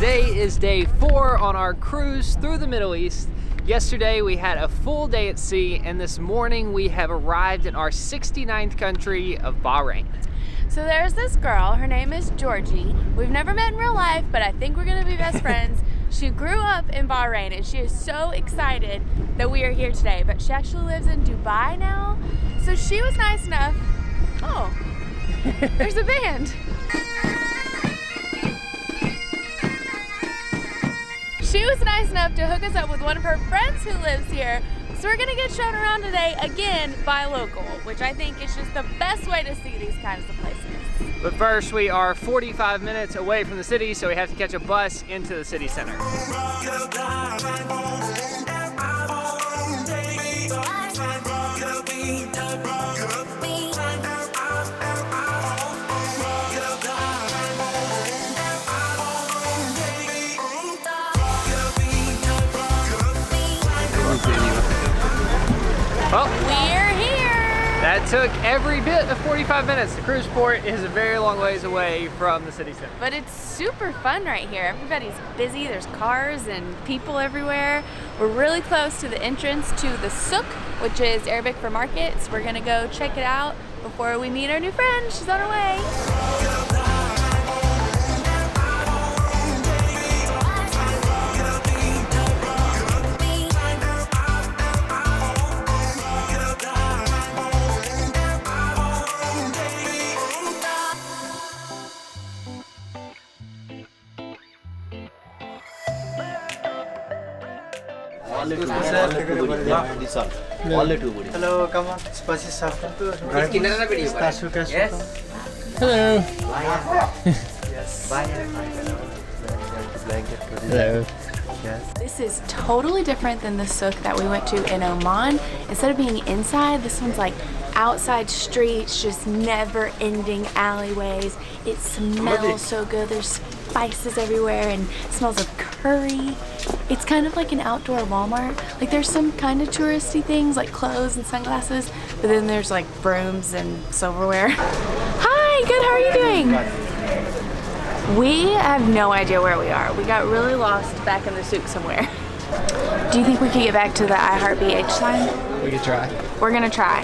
Today is day 4 on our cruise through the Middle East. Yesterday we had a full day at sea, and this morning we have arrived in our 69th country of Bahrain. So there's this girl, her name is Georgie. We've never met in real life, but I think we're gonna be best friends. She grew up in Bahrain and she is so excited that we are here today, but she actually lives in Dubai now. So she was nice enough. Oh, there's a band. She was nice enough to hook us up with one of her friends who lives here. So we're gonna get shown around today again by a local, which I think is just the best way to see these kinds of places. But first, we are 45 minutes away from the city, so we have to catch a bus into the city center. Well, we're here! That took every bit of 45 minutes. The cruise port is a very long ways away from the city center. But it's super fun right here. Everybody's busy, there's cars and people everywhere. We're really close to the entrance to the souk, which is Arabic for market. So we're gonna go check it out before we meet our new friend. She's on her way. Hello, come on. Spicy saffron. Yes. Hello. Yes. Hello. This is totally different than the souk that we went to in Oman. Instead of being inside, this one's like outside streets, just never ending alleyways. It smells so good. There's spices everywhere and it smells of curry. It's kind of like an outdoor Walmart. Like there's some kind of touristy things like clothes and sunglasses, but then there's like brooms and silverware. Hi, good, how are you doing? We have no idea where we are. We got really lost back in the souk somewhere. Do you think we could get back to the AirBnB sign? We could try. We're gonna try.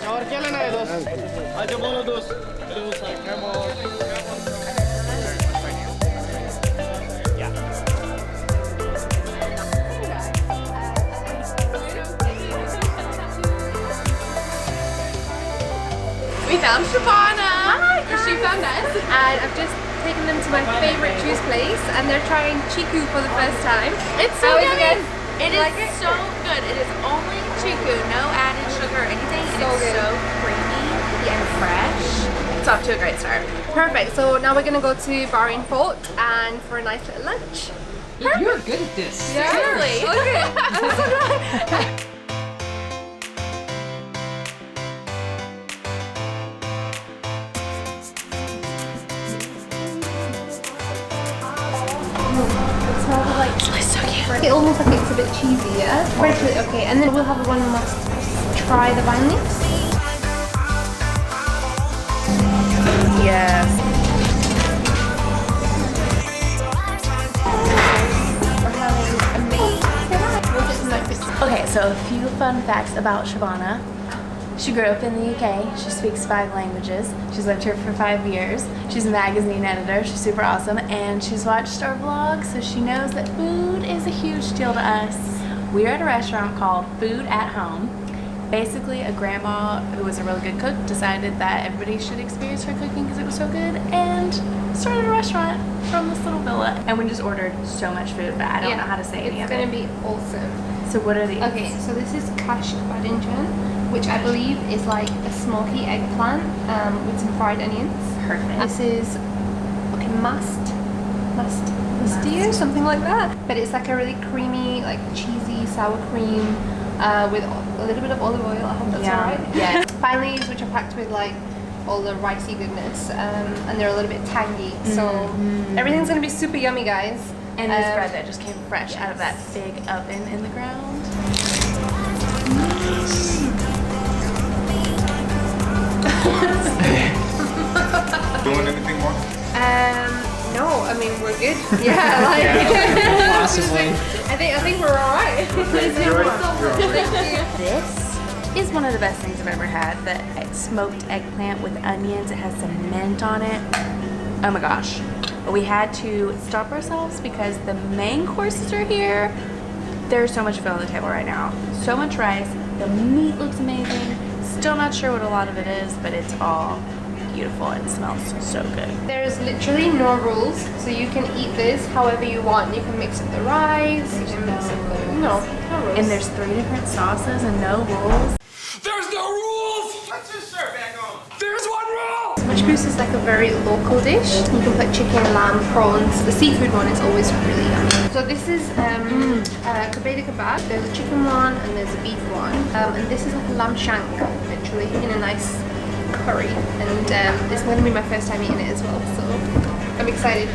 We found Shabana. Hi, she found us. And I've just taken them to my favorite juice place, and they're trying chiku for the first time. It's so yummy. It is like it? so good. It is only chiku, no added sugar or anything. And So it's good. so creamy and fresh. It's off to a great start. Perfect. So now we're gonna go to Bahrain Fort and for a nice little lunch. You're good at this. Seriously. It almost like it's a bit cheesy, yeah? Right, okay, and then we'll have one must try the vine leaves. Yes. We're having amazing. We'll get some nice pictures. Okay, so a few fun facts about Shabana. She grew up in the UK. She speaks 5 languages. She's lived here for 5 years. She's a magazine editor. She's super awesome. And she's watched our vlogs, so she knows that food is a huge deal to us. We're at a restaurant called Food at Home. Basically, a grandma who was a really good cook decided that everybody should experience her cooking because it was so good, and started a restaurant from this little villa. And we just ordered so much food, but I don't know how to say any of it. It's gonna be awesome. So what are these? Okay, so this is kash badinjan, which I believe is like a smoky eggplant with some fried onions. Perfect. This is musty, something like that. But it's like a really creamy, like cheesy sour cream with a little bit of olive oil. I hope that's alright. Yeah. Pine leaves, which are packed with like all the ricey goodness, and they're a little bit tangy. So everything's gonna be super yummy, guys. And this bread that just came fresh out of that big oven in the ground. Doing anything more? No, I mean, we're good. Yeah, like Possibly. I think we're all right. This is one of the best things I've ever had. The smoked eggplant with onions. It has some mint on it. Oh my gosh. But we had to stop ourselves because the main courses are here. There's so much food on the table right now. So much rice. The meat looks amazing. Still not sure what a lot of it is, but it's all beautiful and smells so good. There's literally no rules, so you can eat this however you want. You can mix up the rice, you can mix up the... No rules. And there's 3 different sauces and no rules. There's no rules! Let's just shirt back on. There's one rule! Mashboos is like a very local dish. You can put chicken, lamb, prawns. The seafood one is always really yummy. So this is kabeda kebab. There's a chicken one and there's a beef one. And this is like a lamb shank, literally, in a nice curry. And it's going to be my first time eating it as well, so I'm excited.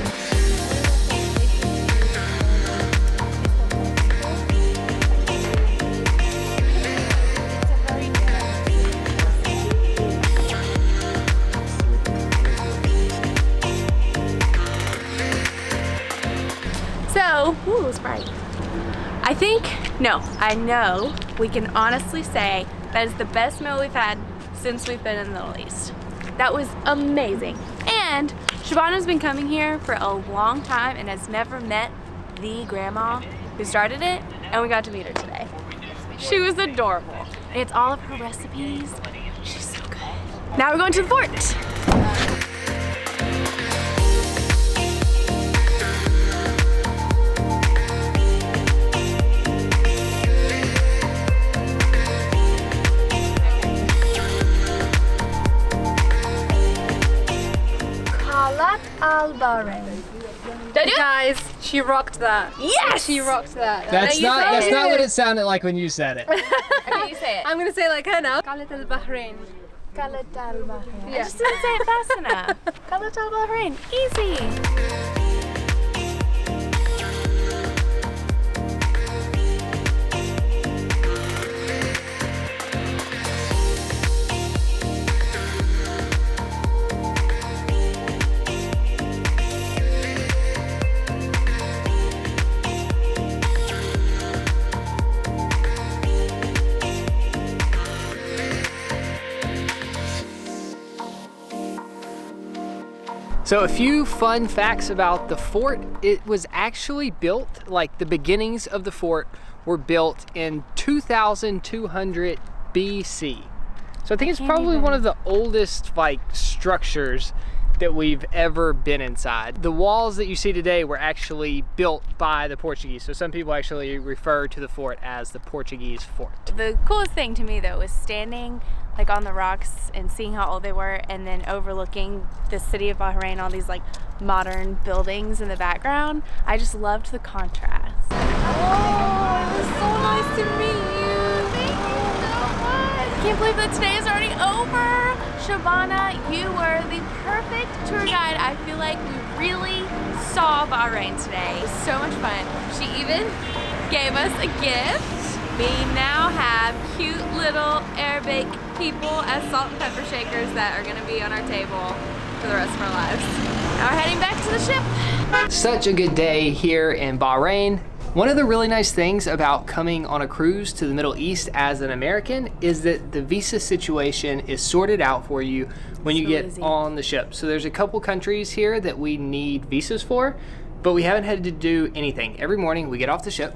So, ooh, Sprite. I know we can honestly say that is the best meal we've had since we've been in the Middle East. That was amazing. And Shabana's been coming here for a long time and has never met the grandma who started it, and we got to meet her today. She was adorable. It's all of her recipes. She's so good. Now we're going to the fort. BAHRAIN. Guys, she rocked that. Yes! She rocked that. That's not what it sounded like when you said it. Okay, you say it. I'm gonna say like her now. Qalat al-Bahrain. Qalat al-Bahrain. Yeah. I just didn't say it fast enough. Qalat al-Bahrain. Easy. So a few fun facts about the fort. It was actually built, like the beginnings of the fort were built in 2200 BC. So I think it's probably one of the oldest like structures that we've ever been inside. The walls that you see today were actually built by the Portuguese. So some people actually refer to the fort as the Portuguese fort. The coolest thing to me though was standing like on the rocks and seeing how old they were, and then overlooking the city of Bahrain, all these like modern buildings in the background. I just loved the contrast. Oh, it was so nice to meet you. Thank you so much. I can't believe that today is already over. Shabana, you were the perfect tour guide. I feel like we really saw Bahrain today. It was so much fun. She even gave us a gift. We now have cute little Arabic people as salt and pepper shakers that are gonna be on our table for the rest of our lives. Now we're heading back to the ship. Such a good day here in Bahrain. One of the really nice things about coming on a cruise to the Middle East as an American is that the visa situation is sorted out for you when you get on the ship. So there's a couple countries here that we need visas for, but we haven't had to do anything. Every morning we get off the ship,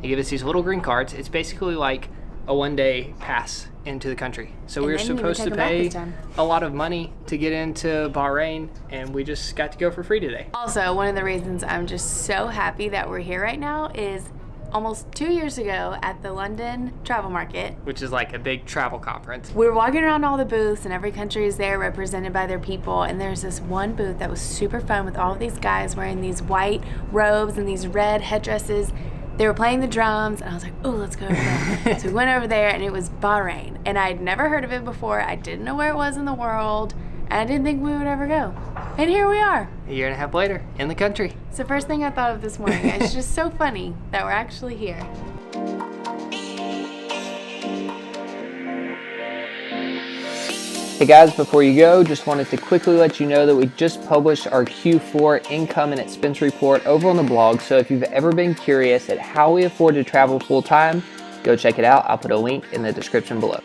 they give us these little green cards. It's basically like a one-day pass into the country. So we were supposed to pay a lot of money to get into Bahrain, and we just got to go for free today. Also, one of the reasons I'm just so happy that we're here right now is almost 2 years ago at the London Travel Market, which is like a big travel conference. We were walking around all the booths and every country is there represented by their people, and there's this one booth that was super fun with all of these guys wearing these white robes and these red headdresses. They were playing the drums, and I was like, oh, let's go over there. So we went over there, and it was Bahrain. And I'd never heard of it before. I didn't know where it was in the world, and I didn't think we would ever go. And here we are. A year and a half later, in the country. It's the first thing I thought of this morning. It's just so funny that we're actually here. Hey guys, before you go, just wanted to quickly let you know that we just published our Q4 income and expense report over on the blog. So if you've ever been curious at how we afford to travel full time, go check it out. I'll put a link in the description below.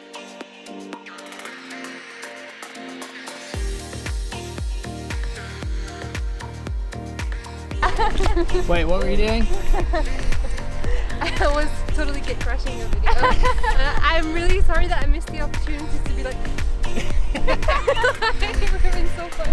Wait, what were you doing? I was totally gate crashing a video. I'm really sorry that I missed the opportunity to be like, it would have been so fun.